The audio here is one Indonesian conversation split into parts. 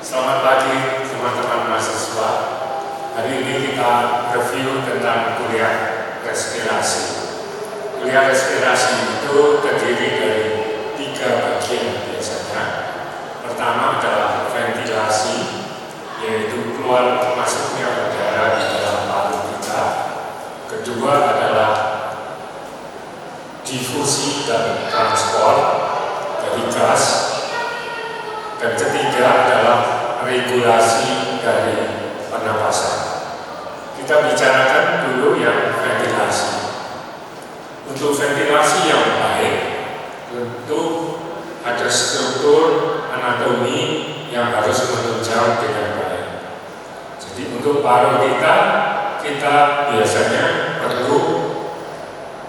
Selamat pagi teman-teman mahasiswa. Hari ini kita review tentang kuliah respirasi. Kuliah respirasi itu terdiri dari 3 bagian biasanya. Pertama adalah ventilasi, yaitu keluar masuknya udara di dalam paru kita. Kedua adalah difusi dan transport dari gas. Dan ketiga adalah regulasi dari pernapasan. Kita bicarakan dulu yang ventilasi. Untuk ventilasi yang baik, tentu ada struktur anatomi yang harus menunjang dengan baik. Jadi untuk paru kita biasanya perlu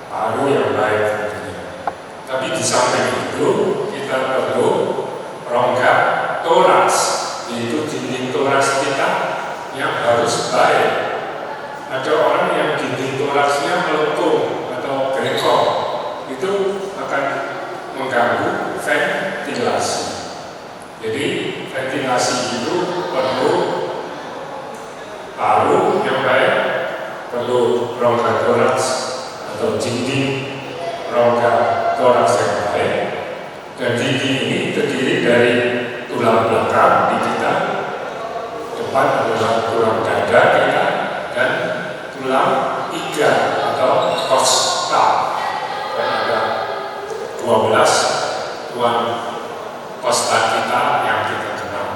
paru yang baik. Tapi di samping itu kita perlu rongga toraks, yaitu dinding toraks kita yang harus baik. Ada orang yang dinding toraksnya melengkung atau bengkok, itu akan mengganggu ventilasi. Jadi ventilasi itu perlu paru yang baik, perlu rongga toraks atau dinding rongga toraks yang baik. Dan dinding ini terdiri dari tulang belakang di kita, depan adalah tulang dada kita, dan tulang iga atau kosta. Dan ada 12 tulang kosta kita yang kita kenal.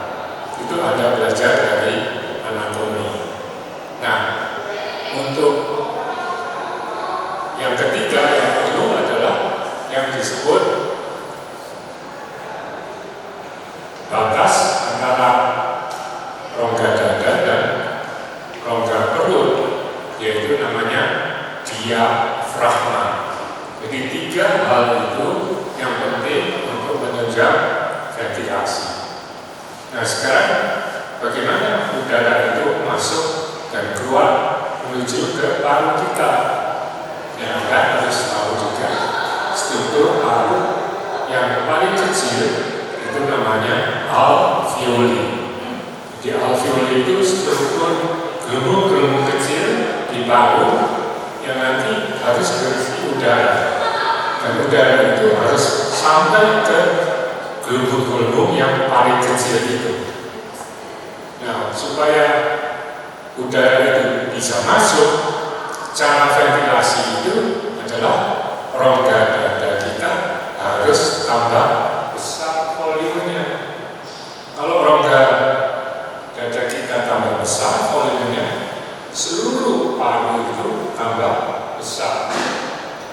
Itu Anda belajar dari anatomi. Nah, untuk yang ketiga yang perlu adalah yang disebut batas antara rongga dada dan rongga perut, yaitu namanya diafragma. Jadi 3 hal itu yang penting untuk menunjang ventilasi. Nah, sekarang bagaimana udara itu masuk dan keluar menuju ke paru kita? Yang Anda harus tahu juga struktur paru yang paling kecil itu namanya alveoli. Jadi alveoli itu struktur gelembung-gelembung kecil di paru yang nanti harus berisi udara. Dan udara itu harus sampai ke gelembung-gelembung yang paling kecil itu. Nah, supaya udara itu bisa masuk, cara ventilasi itu adalah rongga dada kita harus tambah besar volumenya. Kalau rongga dada kita tambah besar volumenya, seluruh paru itu tambah besar.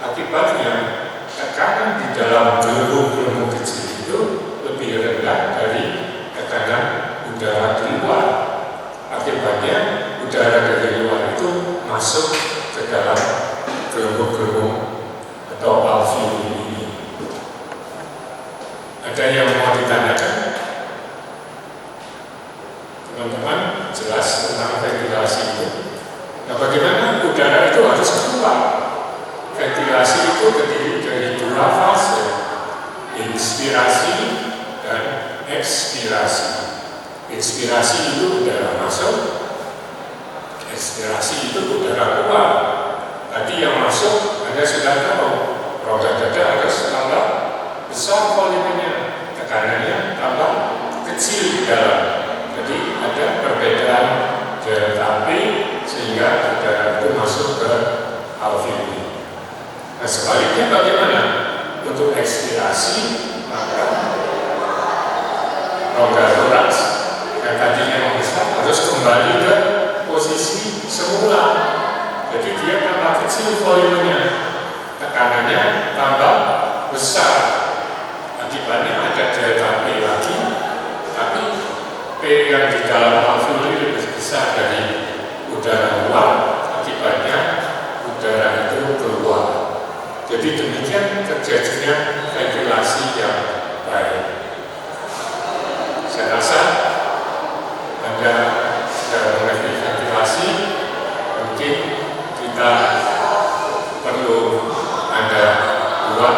Akibatnya tekanan di dalam gelembung-gelembung kecil itu lebih rendah dari tekanan udara di luar. Akibatnya udara dari luar itu masuk ke dalam gelembung-gelembung atau alveoli ini. Ada yang mau ditanyakan? Teman-teman jelas tentang ventilasi itu. Nah, bagaimana udara itu harus keluar? Ventilasi itu terdiri dari 2 fase, inspirasi dan ekspirasi. Inspirasi itu udara masuk, ekspirasi itu udara keluar. Tadi yang masuk Anda sudah tahu, rongga dada harus tambah besar volumenya, tekanannya tambah kecil di dalam. Jadi ada perbedaan delta P sehingga udara itu masuk ke alveoli. Nah, sebaliknya bagaimana? Untuk ekspirasi, maka rongga toraks yang tadinya membesar harus kembali ke posisi semula. Jadi dia tambah kecil volumenya, tekanannya tambah besar. Akibatnya ada delta P lagi, tapi P yang di dalam alveoli lebih besar dari udara luar. Akibatnya udara itu keluar. Jadi demikian terjadinya ventilasi yang baik. Saya rasa Anda sudah mengerti ventilasi. Mungkin kita perlu Anda buat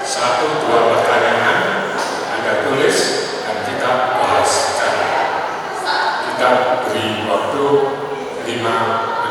1-2 pertanyaan, Anda tulis dan kita bahas. 5